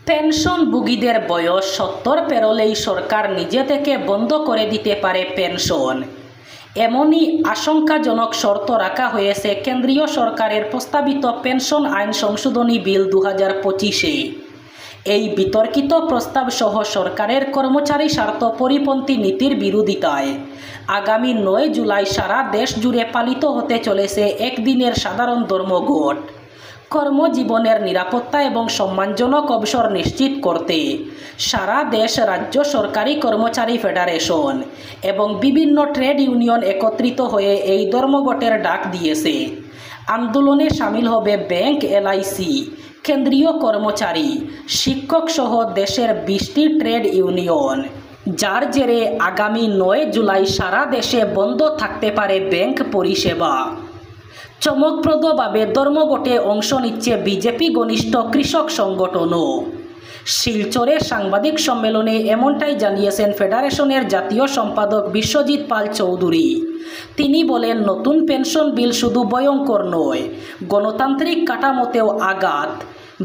পেনশনভোগীদের বয়স ৭০ পেরোলেই সরকার নিজে থেকে বন্ধ করে দিতে পারে পেনশন। এমনই আশঙ্কাজনক শর্ত রাখা হয়েছে কেন্দ্রীয় সরকারের প্রস্তাবিত পেনশন আইন সংশোধনী বিল ২০২৫-এ। এই বিতর্কিত প্রস্তাব সহ সরকারের কর্মচারী স্বার্থ পরিপন্থী নীতির বিরোধিতায় আগামী ৯ জুলাই সারা দেশ জুড়ে পালিত হতে চলেছে একদিনের সাধারণ ধর্মঘট। কর্মজীবনের নিরাপত্তা এবং সম্মানজনক অবসর নিশ্চিত করতে সারা দেশ রাজ্য সরকারি কর্মচারী ফেডারেশন এবং বিভিন্ন ট্রেড ইউনিয়ন একত্রিত হয়ে এই ধর্মঘটের ডাক দিয়েছে। আন্দোলনে সামিল হবে ব্যাংক, এলআইসি, কেন্দ্রীয় কর্মচারী, শিক্ষক সহ দেশের ২০টি ট্রেড ইউনিয়ন, যার জেরে আগামী ৯ জুলাই সারা দেশে বন্ধ থাকতে পারে ব্যাংক পরিষেবা। চমকপ্রদভাবে ধর্মঘটে অংশ নিচ্ছে বিজেপি ঘনিষ্ঠ কৃষক সংগঠনও। শিলচরে সাংবাদিক সম্মেলনে এমনটাই জানিয়েছেন ফেডারেশনের জাতীয় সম্পাদক বিশ্বজিৎ পাল চৌধুরী। তিনি বলেন, নতুন পেনশন বিল শুধু ভয়ঙ্কর নয়, গণতান্ত্রিক কাঠামোতেও আঘাত।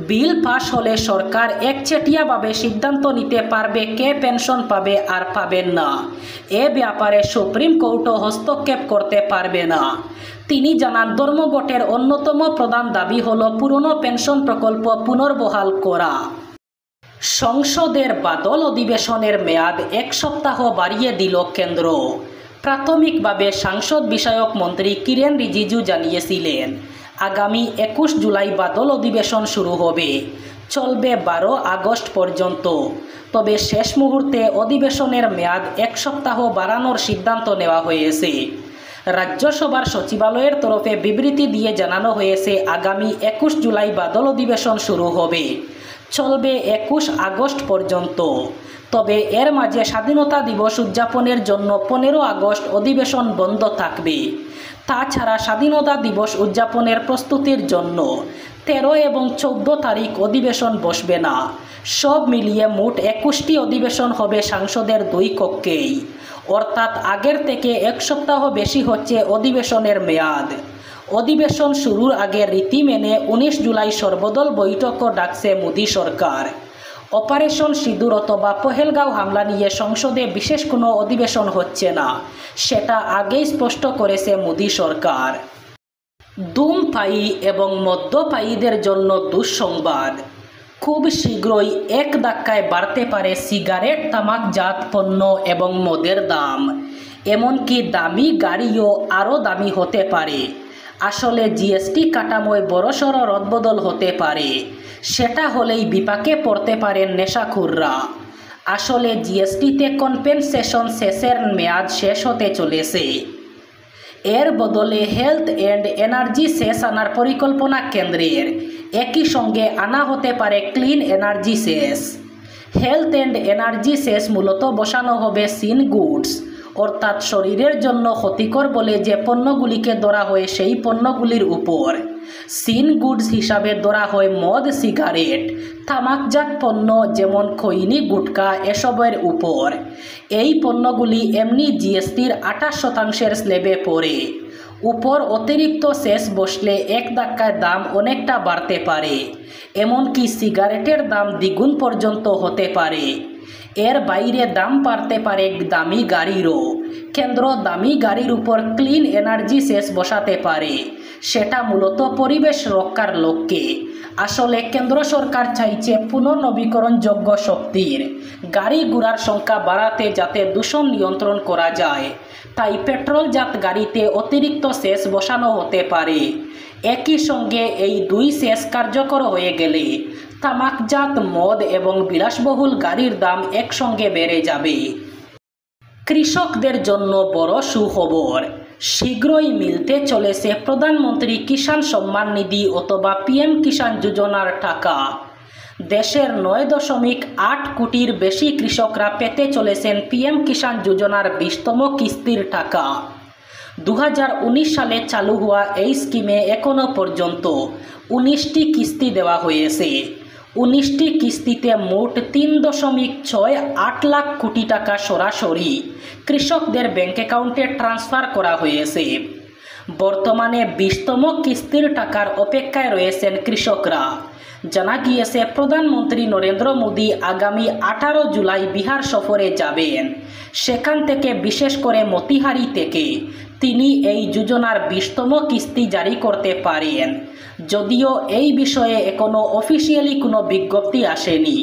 বিল পাশ হলে সরকার একচেটিয়াভাবে সিদ্ধান্ত নিতে পারবে কে পেনশন পাবে আর পাবেন না। এ ব্যাপারে সুপ্রিম কোর্টও হস্তক্ষেপ করতে পারবে না। তিনি জানান, ধর্মঘটের অন্যতম প্রধান দাবি হল পুরনো পেনশন প্রকল্প পুনর্বহাল করা। সংসদের বাদল অধিবেশনের মেয়াদ ১ সপ্তাহ বাড়িয়ে দিল কেন্দ্র। প্রাথমিকভাবে সাংসদ বিষয়ক মন্ত্রী কিরেন রিজিজু জানিয়েছিলেন, আগামী ২১ জুলাই বাদল অধিবেশন শুরু হবে, চলবে ১২ আগস্ট পর্যন্ত। তবে শেষ মুহূর্তে অধিবেশনের মেয়াদ ১ সপ্তাহ বাড়ানোর সিদ্ধান্ত নেওয়া হয়েছে। রাজ্যসভার সচিবালয়ের তরফে বিবৃতি দিয়ে জানানো হয়েছে, আগামী ২১ জুলাই বাদল অধিবেশন শুরু হবে, চলবে ২১ আগস্ট পর্যন্ত। তবে এর মাঝে স্বাধীনতা দিবস উদযাপনের জন্য ১৫ আগস্ট অধিবেশন বন্ধ থাকবে। তাছাড়া স্বাধীনতা দিবস উদযাপনের প্রস্তুতির জন্য ১৩ এবং ১৪ তারিখ অধিবেশন বসবে না। সব মিলিয়ে মোট ২১টি অধিবেশন হবে সাংসদের ২ কক্ষেই, অর্থাৎ আগের থেকে ১ সপ্তাহ বেশি হচ্ছে অধিবেশনের মেয়াদ। অধিবেশন শুরুর আগে রীতি মেনে ১৯ জুলাই সর্বদল বৈঠকও ডাকছে মোদী সরকার। অপারেশন সিঁদুর অথবা পহেলগাঁও হামলা নিয়ে সংসদে বিশেষ কোনো অধিবেশন হচ্ছে না, সেটা আগেই স্পষ্ট করেছে মোদী সরকার। ধূমপায়ী এবং মদ্যপায়ীদের জন্য দুঃসংবাদ, খুব শীঘ্রই এক ধাক্কায় বাড়তে পারে সিগারেট, তামাকজাত পণ্য এবং মদের দাম। এমনকি দামি গাড়িও আরও দামি হতে পারে। আসলে জিএসটি কাঠামোয় বড়সড় রদবদল হতে পারে। সেটা হলেই বিপাকে পড়তে পারেন নেশাখোররা। আসলে জিএসটিতে কম্পেনসেশন শেষের মেয়াদ শেষ হতে চলেছে। এর বদলে হেলথ অ্যান্ড এনার্জি সেস আনার পরিকল্পনা কেন্দ্রের। একই সঙ্গে আনা হতে পারে clean energy cess. Health and energy cess মূলত বসানো হবে সিন গুডস, অর্থাৎ শরীরের জন্য ক্ষতিকর বলে যে পণ্যগুলিকে ধরা হয় সেই পণ্যগুলির উপর। সিন গুডস হিসাবে ধরা হয় মদ, সিগারেট, তামাকজাত পণ্য যেমন খৈনি, গুটকা এসবের উপর। এই পণ্যগুলি এমনি জিএসটির ২৮% স্ল্যাবে পড়ে। উপর অতিরিক্ত সেস বসলে এক ধাক্কায় দাম অনেকটা বাড়তে পারে। এমনকি সিগারেটের দাম দ্বিগুণ পর্যন্ত হতে পারে। এর বাইরে দাম বাড়তে পারে দামি গাড়িরও। কেন্দ্র দামি গাড়ির উপর ক্লিন এনার্জি সেস বসাতে পারে, সেটা মূলত পরিবেশ রক্ষার লক্ষ্যে। আসলে কেন্দ্র সরকার চাইছে পুনর্নবীকরণযোগ্য শক্তির গাড়ি ঘোড়ার সংখ্যা বাড়াতে, যাতে দূষণ নিয়ন্ত্রণ করা যায়। তাই পেট্রোলজাত গাড়িতে অতিরিক্ত সেস বসানো হতে পারে। একই সঙ্গে এই ২ সেস কার্যকর হয়ে গেলে তামাকজাত, মদ এবং বিলাসবহুল গাড়ির দাম একসঙ্গে বেড়ে যাবে। কৃষকদের জন্য বড় সুখবর, শীঘ্রই মিলতে চলেছে প্রধানমন্ত্রী কিষাণ সম্মান নিধি অথবা পিএম কিষাণ যোজনার টাকা। দেশের ৯.৮ কোটির বেশি কৃষকরা পেতে চলেছেন পিএম কিষাণ যোজনার ২০তম কিস্তির টাকা। ২০১৯ সালে চালু হওয়া এই স্কিমে এখনও পর্যন্ত ১৯টি কিস্তি দেওয়া হয়েছে। ১৯টি কিস্তিতে মোট ৩.৬৮ লাখ কোটি টাকা সরাসরি কৃষকদের ব্যাংক অ্যাকাউন্টে ট্রান্সফার করা হয়েছে। বর্তমানে ২০তম কিস্তির টাকার অপেক্ষায় রয়েছেন কৃষকরা। জানা গিয়েছে প্রধানমন্ত্রী নরেন্দ্র মোদী আগামী 18 জুলাই বিহার সফরে যাবেন। সেখান থেকে বিশেষ করে মতিহারি থেকে তিনি এই যোজনার 20তম কিস্তি জারি করতে পারেন। যদিও এই বিষয়ে এখনও অফিসিয়ালি কোনো বিজ্ঞপ্তি আসেনি।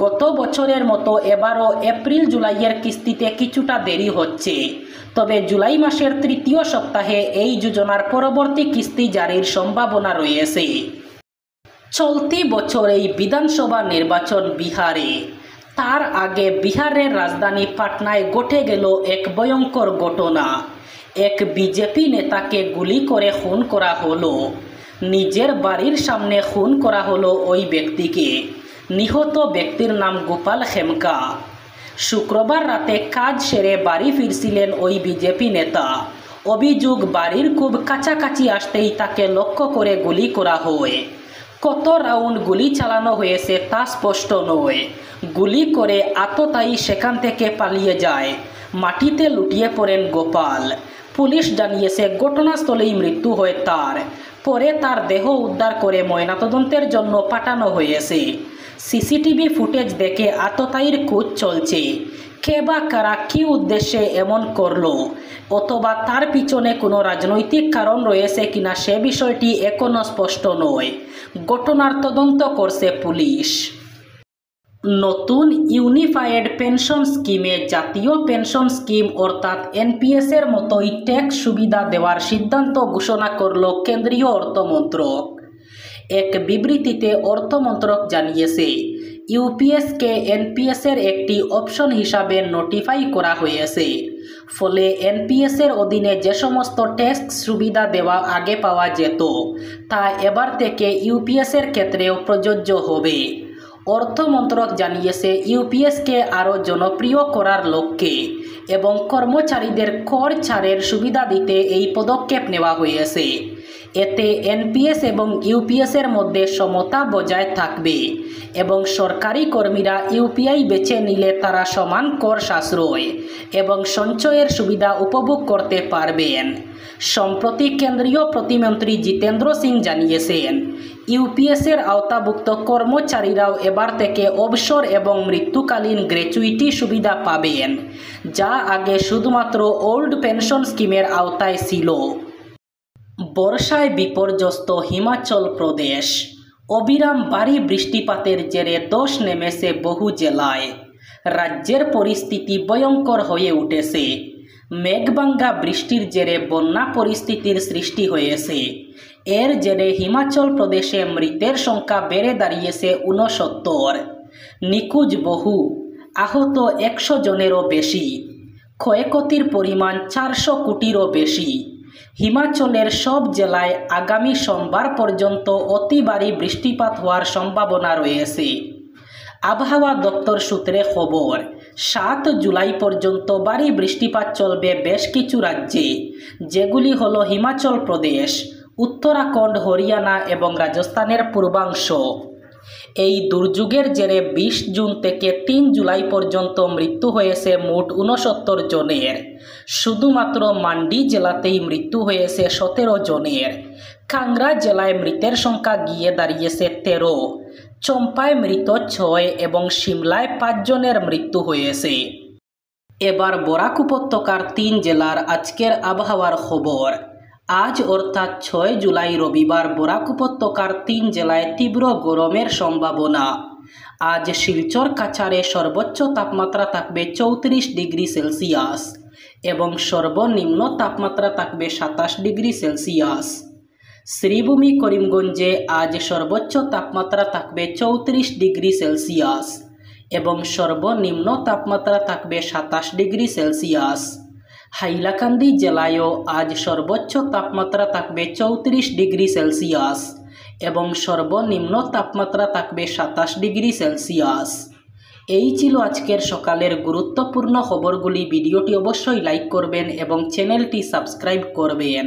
গত বছরের মতো এবারও এপ্রিল জুলাইয়ের কিস্তিতে কিছুটা দেরি হচ্ছে, তবে জুলাই মাসের 3য় সপ্তাহে এই যোজনার পরবর্তী কিস্তি জারির সম্ভাবনা রয়েছে। চলতি বছরেই বিধানসভা নির্বাচন বিহারে। তার আগে বিহারের রাজধানী পাটনায় ঘটে গেল এক ভয়ঙ্কর ঘটনা। এক বিজেপি নেতাকে গুলি করে খুন করা হলো। নিজের বাড়ির সামনে খুন করা হলো ওই ব্যক্তিকে। নিহত ব্যক্তির নাম গোপাল খেমকা। শুক্রবার রাতে কাজ সেরে বাড়ি ফিরছিলেন ওই বিজেপি নেতা। অভিযোগ, বাড়ির খুব কাছাকাছি আসতেই তাকে লক্ষ্য করে গুলি করা হয়। কত রাউন্ড গুলি চালানো হয়েছে তা স্পষ্ট নয়। গুলি করে আততায়ী সেখান থেকে পালিয়ে যায়। মাটিতে লুটিয়ে পড়েন গোপাল। পুলিশ জানিয়েছে ঘটনাস্থলেই মৃত্যু হয় তার। পরে তার দেহ উদ্ধার করে ময়নাতদন্তের জন্য পাঠানো হয়েছে। সিসিটিভি ফুটেজ দেখে আততায়ীর খোঁজ চলছে। কে বা কারা কী উদ্দেশ্যে এমন করলো, অথবা তার পিছনে কোনো রাজনৈতিক কারণ রয়েছে কিনা সে বিষয়টি এখনও স্পষ্ট নয়। ঘটনার তদন্ত করছে পুলিশ। নতুন ইউনিফাইড পেনশন স্কিমে জাতীয় পেনশন স্কিম অর্থাৎ এনপিএসের মতোই ট্যাক্স সুবিধা দেওয়ার সিদ্ধান্ত ঘোষণা করল কেন্দ্রীয় অর্থমন্ত্রক। এক বিবৃতিতে অর্থমন্ত্রক জানিয়েছে, ইউপিএসকে এনপিএসের একটি অপশন হিসাবে নোটিফাই করা হয়েছে। ফলে এনপিএসের অধীনে যে সমস্ত ট্যাক্স সুবিধা দেওয়া আগে পাওয়া যেত তা এবার থেকে ইউপিএসের ক্ষেত্রেও প্রযোজ্য হবে। অর্থমন্ত্রক জানিয়েছে, ইউপিএসকে আরও জনপ্রিয় করার লক্ষ্যে এবং কর্মচারীদের কর ছাড়ের সুবিধা দিতে এই পদক্ষেপ নেওয়া হয়েছে। এতে এনপিএস এবং ইউপিএসের মধ্যে সমতা বজায় থাকবে এবং সরকারি কর্মীরা ইউপিআই বেছে নিলে তারা সমান কর সাশ্রয় এবং সঞ্চয়ের সুবিধা উপভোগ করতে পারবেন। সম্প্রতি কেন্দ্রীয় প্রতিমন্ত্রী জিতেন্দ্র সিং জানিয়েছেন, ইউপিএসের আওতাভুক্ত কর্মচারীরাও এবার থেকে অবসর এবং মৃত্যুকালীন গ্র্যাচুইটি সুবিধা পাবেন, যা আগে শুধুমাত্র ওল্ড পেনশন স্কিমের আওতায় ছিল। বর্ষায় বিপর্যস্ত হিমাচল প্রদেশ। অবিরাম ভারী বৃষ্টিপাতের জেরে ধস নেমেছে বহু জেলায়। রাজ্যের পরিস্থিতি ভয়ঙ্কর হয়ে উঠেছে। মেঘভাঙ্গা বৃষ্টির জেরে বন্যা পরিস্থিতির সৃষ্টি হয়েছে। এর জেরে হিমাচল প্রদেশে মৃতের সংখ্যা বেড়ে দাঁড়িয়েছে 69। নিখোঁজ বহু, আহত 100 জনেরও বেশি। ক্ষয়ক্ষতির পরিমাণ 400 কোটিরও বেশি। হিমাচলের সব জেলায় আগামী সোমবার পর্যন্ত অতি ভারী বৃষ্টিপাত হওয়ার সম্ভাবনা রয়েছে। আবহাওয়া দপ্তর সূত্রে খবর, 7 জুলাই পর্যন্ত ভারী বৃষ্টিপাত চলবে বেশ কিছু রাজ্যে, যেগুলি হলো হিমাচল প্রদেশ, উত্তরাখণ্ড, হরিয়ানা এবং রাজস্থানের পূর্বাংশ। এই দুর্যোগের জেরে 20 জুন থেকে 3 জুলাই পর্যন্ত মৃত্যু হয়েছে মোট 69 জনের। শুধুমাত্র মান্ডি জেলাতেই মৃত্যু হয়েছে 17 জনের। কাংড়া জেলায় মৃতের সংখ্যা গিয়ে দাঁড়িয়েছে 13। চম্পায় মৃত 6 এবং সিমলায় 5 জনের মৃত্যু হয়েছে। এবার বরাক উপত্যকার 3 জেলার আজকের আবহাওয়ার খবর। আজ অর্থাৎ 6 জুলাই রবিবার বরাক উপত্যকার 3 জেলায় তীব্র গরমের সম্ভাবনা। আজ শিলচর কাছাড়ে সর্বোচ্চ তাপমাত্রা থাকবে 34 ডিগ্রি সেলসিয়াস এবং সর্বনিম্ন তাপমাত্রা থাকবে 27 ডিগ্রি সেলসিয়াস। শ্রীভূমি করিমগঞ্জে আজ সর্বোচ্চ তাপমাত্রা থাকবে 34 ডিগ্রি সেলসিয়াস এবং সর্বনিম্ন তাপমাত্রা থাকবে 27 ডিগ্রি সেলসিয়াস। হাইলাকান্দি জেলায়ও আজ সর্বোচ্চ তাপমাত্রা থাকবে 34 ডিগ্রি সেলসিয়াস এবং সর্বনিম্ন তাপমাত্রা থাকবে 27 ডিগ্রি সেলসিয়াস। এই ছিল আজকের সকালের গুরুত্বপূর্ণ খবরগুলি। ভিডিওটি অবশ্যই লাইক করবেন এবং চ্যানেলটি সাবস্ক্রাইব করবেন।